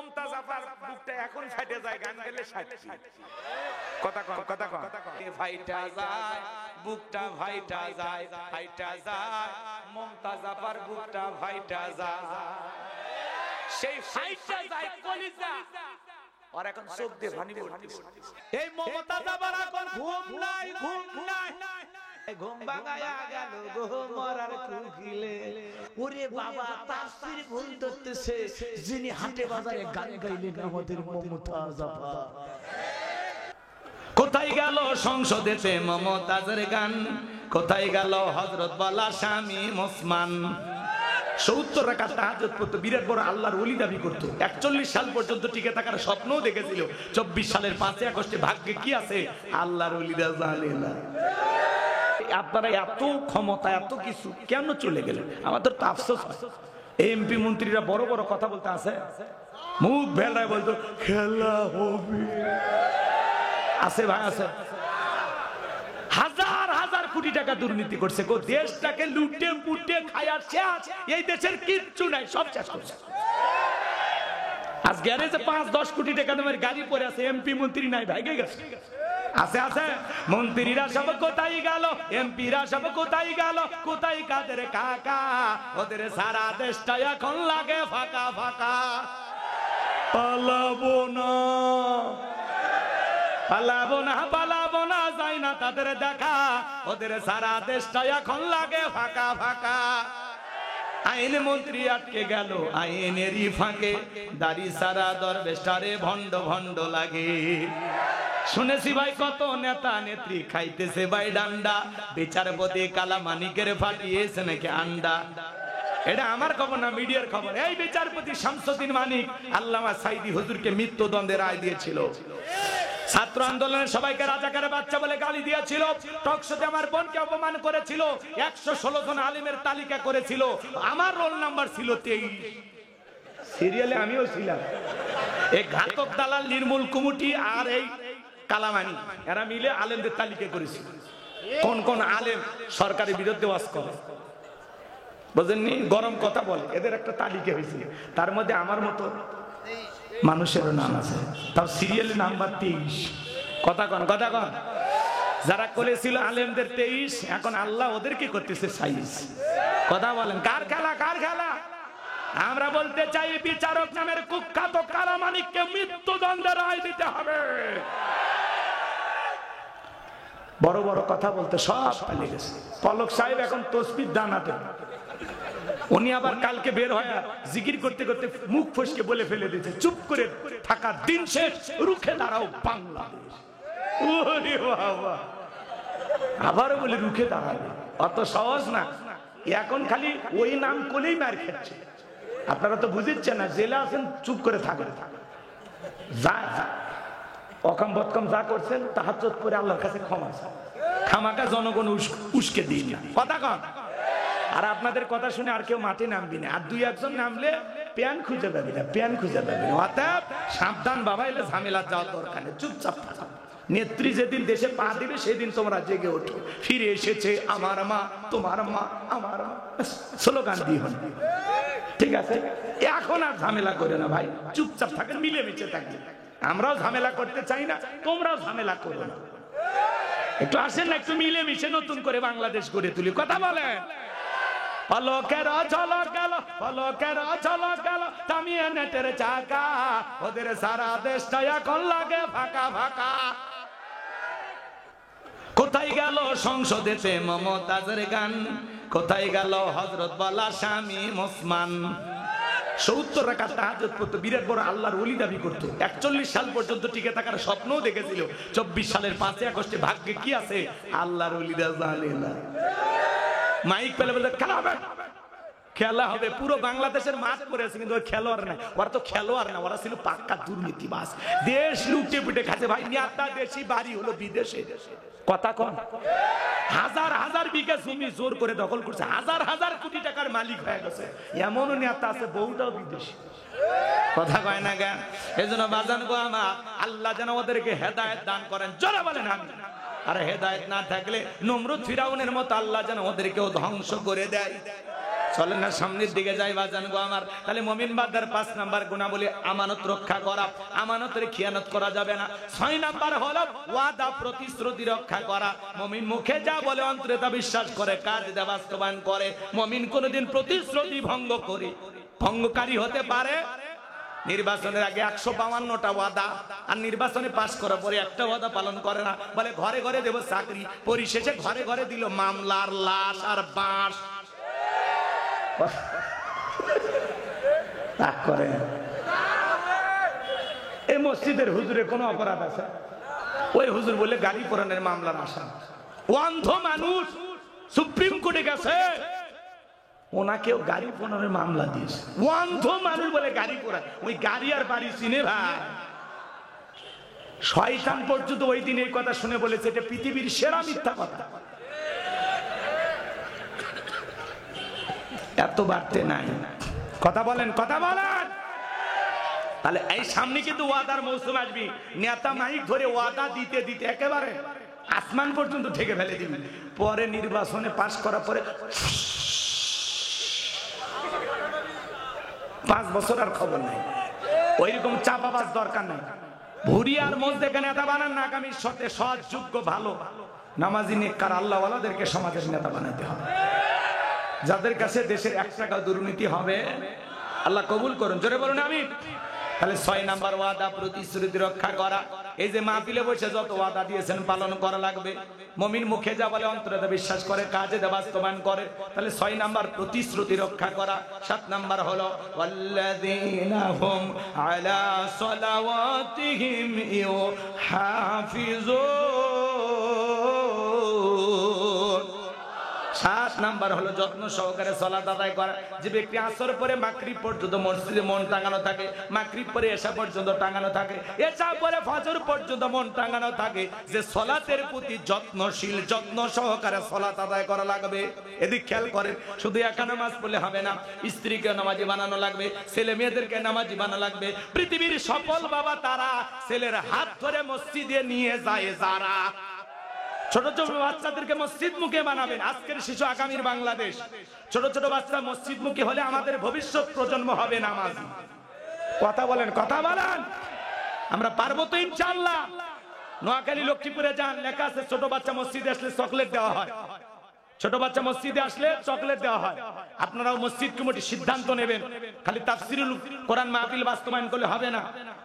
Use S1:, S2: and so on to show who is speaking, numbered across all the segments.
S1: মমতাজ আপার বুকটা এখন ফাটে যায় গান গেলে সাক্ষী। কথা কন কথা কন, ফাইটা যায় বুকটা, ফাইটা যায়, ফাইটা যায় মমতাজ আপার বুকটা, ফাইটা যায়, সেই ফাইটা যায় কলিজা। আর এখন চোখ দিয়ে পানি পড়তেছে। এই মমতাজ আপার এখন ঘুম নাই, ঘুম নাই, ঘুম ভাঙায়া গেল গো মরার কুকিলে। ওরে বাবা, তাফসীর ভুল ধরতেছে, যিনি হাটে বাজারে গান গাইলেন আমাদের মমতাজ আপা। কোথায় গেল সংসদেতে মমতাজের গান, কোথায় গেল হযরত বালা স্বামী ওসমান। 70 রাকাত তাহাজ্জুদ পড়তো, বিরাট বড় আল্লাহর ওলি দাবি করত। 41 সাল পর্যন্ত টিকে থাকার স্বপ্নও দেখেছিল। 24 সালের 5 আগস্টে ভাগ্যে কি আছে আল্লাহর ওলিরা জানে না। আপনারা এত ক্ষমতা, এত কিছু কেন চলে গেলেন? আমাদের তো আফসোস হয়। এমপি মন্ত্রীরা বড় বড় কথা বলতে আছে, মুখ ভেলায় বলতো খেলা হবে, আছে ভাই আছে। হাজার হাজার কোটি টাকা দুর্নীতি করছে, দেশটাকে লুটে পুটে খায়ার শেষ। এই দেশের কিচ্ছু নাই, সব শেষ করছে। আজ গ্যারেজে 5-10 কোটি টাকা দামের গাড়ি পরে আছে, এমপি মন্ত্রী নাই, ভাইগে গেছে। আছে আছে, মন্ত্রীরা সব কোথায় গেল, এমপিরা সব কোথায় গেল, কোথায় কাদের কাকা? ওদের সারা দেশটা এখন লাগে ফাঁকা ফাঁকা। পালাবো না, পালাবো না, পালাবো না, যাই না তাদের দেখা। ওদের সারা দেশটা এখন লাগে ফাঁকা ফাঁকা। আইন মন্ত্রী আটকে গেল আইনেরই ফাঁকে, দাড়ি সারা দরবেশটারে ভণ্ড ভণ্ড লাগে। শুনেছি ভাই কত নেতা নেত্রী খাইতেছে ভাই ডান্ডা, বিচারপতি কালামানিকের ফাটিয়েছে নাকি আন্ডা। এটা আমার খবর না, মিডিয়ার খবর। এই বিচারপতি শামসুদ্দিন মানিক আল্লামা সাইদি হুজুরকে মৃত্যুদণ্ডের রায় দিয়েছিল। ছাত্র আন্দোলনের সবাইকে রাজাকারের বাচ্চা বলে গালি দিয়েছিল, টকশোতে আমার বোনকে অপমান করেছিল, 116 জন আলিমের তালিকা করেছিল, আমার রোল নাম্বার ছিল 23, সিরিয়ালে আমিও ছিলাম। এই ঘাতক দালাল নির্মূল কমিটি আর এই কালামানি এরা মিলে আলেমদের তালিকা করেছিল। কোন কোন আলেম সরকারের বিরুদ্ধে ওয়াজ করে, বুঝেননি, গরম কথা বলে, এদের একটা তালিকা হয়েছিল। তার মধ্যে আমার মতো মানুষেরও নাম আছে, তাও সিরিয়ালে নাম্বার 23। কথা কন কথা কন। যারা করেছিল আলেমদের 23, এখন আল্লাহ ওদেরকে করতেছে 26। কথা বলেন, কার খেলা কার খেলা? আমরা বলতে চাই বিচারক নামের কুখ্যাত কালামানিককে মৃত্যুদণ্ডের রায় দিতে হবে। বড় বড় কথা বলতে সব পালিয়ে গেছে। পলক সাহেব এখন তসবির দানাতে, উনি আবার কালকে বের হয়ে জিকির করতে করতে মুখ ফসকে বলে ফেলে দিয়েছে, চুপ করে থাকার দিন শেষ, রুখে দাঁড়াও বাংলাদেশ। ওরে বাবা, আবারও বলে রুখে দাঁড়াবে, অত সহজ না। এখন খালি ওই নাম করলেই মার খাচ্ছে। আপনারা তো বুঝেছেন না, জেলে আছেন, চুপ করে থাকেন, যা অকাম বৎকাম যা করছেন তাহাজ্জুদ পড়ে আল্লাহর কাছে ক্ষমা চান, খামাকা জনগণ উস্কে দিন না। কথা কন। আর আপনাদের কথা শুনে আর কেউ মাঠে নামবি না, আর 2-1 নামলে প্যান খুঁজে পাবি না, প্যান খুঁজে পাবি না। অতএব সাবধান বাবা, এলে ঝামেলা যাওয়ার দরকার নেই, চুপচাপ থাকো। নেত্রী যেদিন দেশে পা দিবে সেদিন তোমরা জেগে ওঠো, ফিরে এসেছে আমার মা, তোমার মা, আমার মা, স্লোগান দিও, ঠিক আছে? এখন আর ঝামেলা করে না ভাই, চুপচাপ থাকেন, মিলেমিশে থাকবে। আমরাও ঝামেলা করতে চাই না, তোমরাও ঝামেলা করো না। একটু আসেন না, একটু মিলেমিশে নতুন করে বাংলাদেশ গড়ে তুলি। কথা বলেন। পলকের ঝলক গেল, পলকের ঝলক গেল থামিয়ে নেটের চাকা, ওদের সারা দেশটা এখন লাগে ফাঁকা ফাঁকা। কোথায় গেল সংসদেতে মমতাজের গান, কোথায় গেল হযরত বালা স্বামী ওসমান। 70 রাকাত তাহাজ্জুদ পড়তো, বিরাট বড় আল্লাহর ওলি দাবি করত। 41 সাল পর্যন্ত টিকে থাকার স্বপ্নও দেখেছিল। 24 সালের 5 আগস্টে ভাগ্যে কি আছে আল্লাহর ওলিরা জানে না। মাইক পেলে বলতে খেলা হবে, পুরো বাংলাদেশের মাঠ পড়েছে, কিন্তু ওই খেলোয়াড় নাই। ওরা তো খেলোয়াড় না, ওরা ছিল পাক্কা দুর্নীতিবাজ, দেশ লুটে পুটে খাচ্ছে ভাই। নেতা দেশি, বাড়ি হলো বিদেশে। কথা কন। হাজার হাজার বিঘা জমি জোর করে দখল করছে, হাজার হাজার কোটি টাকার মালিক হয়ে গেছে। এমনও নেতা আছে বহুটাও বিদেশি। কথা কয় না কেন? এই জন্য বাজান গো আমার, আল্লাহ যেন ওদেরকে হেদায়েত দান করেন, জোরে বলেন আমিন। আর হেদায়েত না থাকলে নমরুদ ফিরাউনের মতো আল্লাহ যেন ওদেরকেও ধ্বংস করে দেয়। চলেন না সামনের দিকে যাই বাজান গো আমার। তাহলে মুমিন বান্দার 5 নাম্বার গুণাবলী আমানত রক্ষা করা, আমানতের খিয়ানত করা যাবে না। 6 নাম্বার হলো ওয়াদা প্রতিশ্রুতি রক্ষা করা। মুমিন মুখে যা বলে অন্তরে তা বিশ্বাস করে, কাজ দিয়ে বাস্তবায়ন করে। মুমিন কোনোদিন প্রতিশ্রুতি ভঙ্গকারী হতে পারে। নির্বাচনের আগে 152টা ওয়াদা, আর নির্বাচনে পাশ করার পরে একটা ওয়াদা পালন করে না। বলে ঘরে ঘরে দেব চাকরি, পরিশেষে ঘরে ঘরে দিল মামলার লাশ আর বাঁশ। এই মসজিদের হুজুরে কোনো অপরাধ আছে? ওই হুজুর বলে গাড়ি পোড়ানোর মামলার আসাম। অন্ধ মানুষ সুপ্রিম কোর্টে গেছে, ওনাকেও গাড়ি পোড়ানোর মামলা দিয়েছে। অন্ধ মানুষ বলে গাড়ি পোড়া, ওই গাড়ি আর বাড়ি চিনে ভাই। শয়তান পর্যন্ত ওই দিন এই কথা শুনে বলেছে এটা পৃথিবীর সেরা মিথ্যা কথা। এত বাড়তে নাই, কথা বলেন, কথা বলেন। তাহলে এই সামনে কিন্তু ওয়াদার মৌসুম আসবি। নেতা মাইক ধরে ওয়াদা দিতে দিতে একেবারে আসমান পর্যন্ত ঠেকে ফেলে দিবি। পরে নির্বাচনে পাশ করার পরে 5 বছর আর খবর নাই। ওইরকম চাপাবাজ দরকার নাই। ভুরিয়ার মধ্যে নেতা বানান না, আগামী সৎ যোগ্য ভালো নামাজি নেককার আল্লাহওয়ালাদেরকে সমাজের নেতা বানাতে হবে, যাদের কাছে দেশের 1 টাকা দুর্নীতি হবে। আল্লাহ কবুল করুন, জোরে বলুন আমিন। তাহলে 6 নাম্বার ওয়াদা প্রতিশ্রুতি রক্ষা করা। এই যে মাহফিলে বসে যত ওয়াদা দিয়েছেন পালন করা লাগবে। মুমিন মুখে যা বলে অন্তরে তা বিশ্বাস করে, কাজে তা বাস্তবায়ন করে। তাহলে 6 নাম্বার প্রতিশ্রুতি রক্ষা করা। 7 নাম্বার হলো ওয়াল্লাযীনা হুম আলা সালাওয়াতিহিম ইউহাফিজুন। 7 নাম্বার হলো যত্ন সহকারে সালাত আদায় করা। যে ব্যক্তি আসর পরে মাগরিব পর্যন্ত মসজিদে মন টাঙানো থাকে, মাগরিব পরে এশা পর্যন্ত টাঙানো থাকে, এশা পরে ফজর পর্যন্ত মন টাঙানো থাকে, যে সালাতের প্রতি যত্নশীল, যত্ন সহকারে সালাত আদায় করা লাগবে। এদিক খেয়াল করেন, শুধু একা নামাজ পড়লে হবে না, স্ত্রীকে নামাজি বানানো লাগবে, ছেলে মেয়েদেরকে নামাজি বানানো লাগবে। পৃথিবীর সফল বাবা তারা ছেলের হাত ধরে মসজিদে নিয়ে যায় যারা। ছোট ছোট বাচ্চাদেরকে মসজিদ মুখে বানাবেন। আজকের শিশু আগামীর বাংলাদেশ। ছোট ছোট বাচ্চা মসজিদ মুখী হলে আমাদের ভবিষ্যৎ প্রজন্ম হবে নামাজি। কথা বলেন, কথা বলেন। আমরা পারবো তো ইনশাআল্লাহ। নোয়াখালী লক্ষ্মীপুরে যান, লেখা আছে ছোট বাচ্চা মসজিদে আসলে চকলেট দেওয়া হয়। ছোট বাচ্চা মসজিদে আসলে চকলেট দেওয়া হয়। আপনারাও মসজিদ কমিটি সিদ্ধান্ত নেবেন। খালি তাফসিরুল কোরআন মাহফিল বাস্তবায়ন করলে হবে না।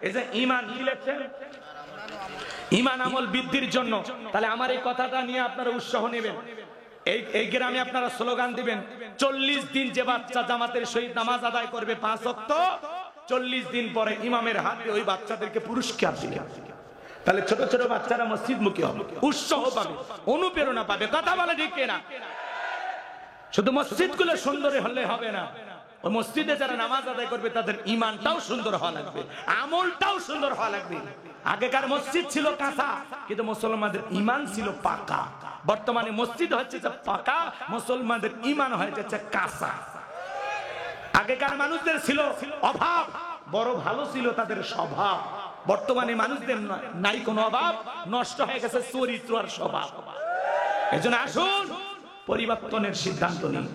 S1: এই যে ঈমান কি লেখছেন, ঈমান আমল বৃদ্ধির জন্য। তাহলে আমার এই কথাটা নিয়ে আপনারা উৎসাহ নেবেন। এই গ্রামে আপনারা স্লোগান দিবেন, 40 দিন যে বাচ্চা জামাতের সহিত নামাজ আদায় করবে 5 ওয়াক্ত, 40 দিন পরে ইমামের হাতে ওই বাচ্চাদেরকে পুরস্কার দিবেন। তাহলে ছোট ছোট বাচ্চারা মসজিদ মুখী হবে, উৎসাহ পাবে, অনুপ্রেরণা পাবে। কথা বলে ঠিক কিনা? শুধু মসজিদগুলো সুন্দর হলে হবে না, ওই মসজিদে যারা নামাজ আদায় করবে তাদের ঈমানটাও সুন্দর হওয়া লাগবে, আমলটাও সুন্দর হওয়া লাগবে। আগেকার মসজিদ ছিল কাঁচা, কিন্তু মুসলমানদের ঈমান ছিল পাকা। বর্তমানে মসজিদ হচ্ছে পাকা, মুসলমানদের ঈমান হয়েছে কাঁচা। আগেকার মানুষদের ছিল অভাব, বড় ভালো ছিল তাদের স্বভাব। বর্তমানে মানুষদের নাই কোনো অভাব, নষ্ট হয়ে গেছে চরিত্র আর স্বভাব। এজন্য আসুন পরিবর্তনের সিদ্ধান্ত নিন।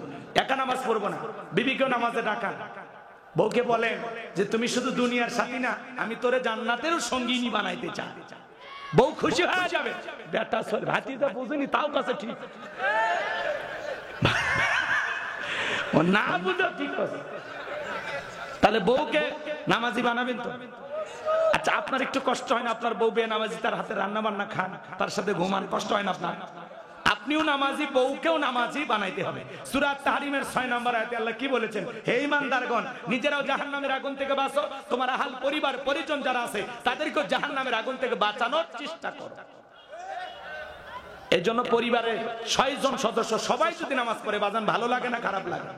S1: একা নামাজ পড়বো না, বিবিকেও নামাজে ডাকা। বউকে বলেন যে তুমি শুধু দুনিয়ার সাথী না, আমি তোরে জান্নাতেরও সঙ্গিনী বানাইতে চাই। বউ খুশি হয়ে যাবে। বেটা ভাতিজা বুঝেনি তাও কাছে ঠিক, ও না বুঝো ঠিক আছে। তাহলে বউকে নামাজি বানাবেন তো। আচ্ছা, আপনার একটু কষ্ট হয় না? আপনার বউ বেনামাজি, তার হাতে রান্না বান্না খান, তার সাথে ঘুমান, কষ্ট হয় না আপনার? আপনিও নামাজি, বউকেও নামাজি বানাইতে হবে। সূরা তাহরিমের 6 নম্বর আয়াতে আল্লাহ কি বলেছেন? হে ঈমানদারগণ, নিজেরাও জাহান্নামের আগুন থেকে বাঁচো, তোমার আহল পরিবার পরিজন যারা আছে তাদেরকেও জাহান্নামের আগুন থেকে বাঁচানোর চেষ্টা করো। এজন্য পরিবারের 6 জন সদস্য সবাই যদি নামাজ পড়ে বাজান, ভালো লাগে না খারাপ লাগে?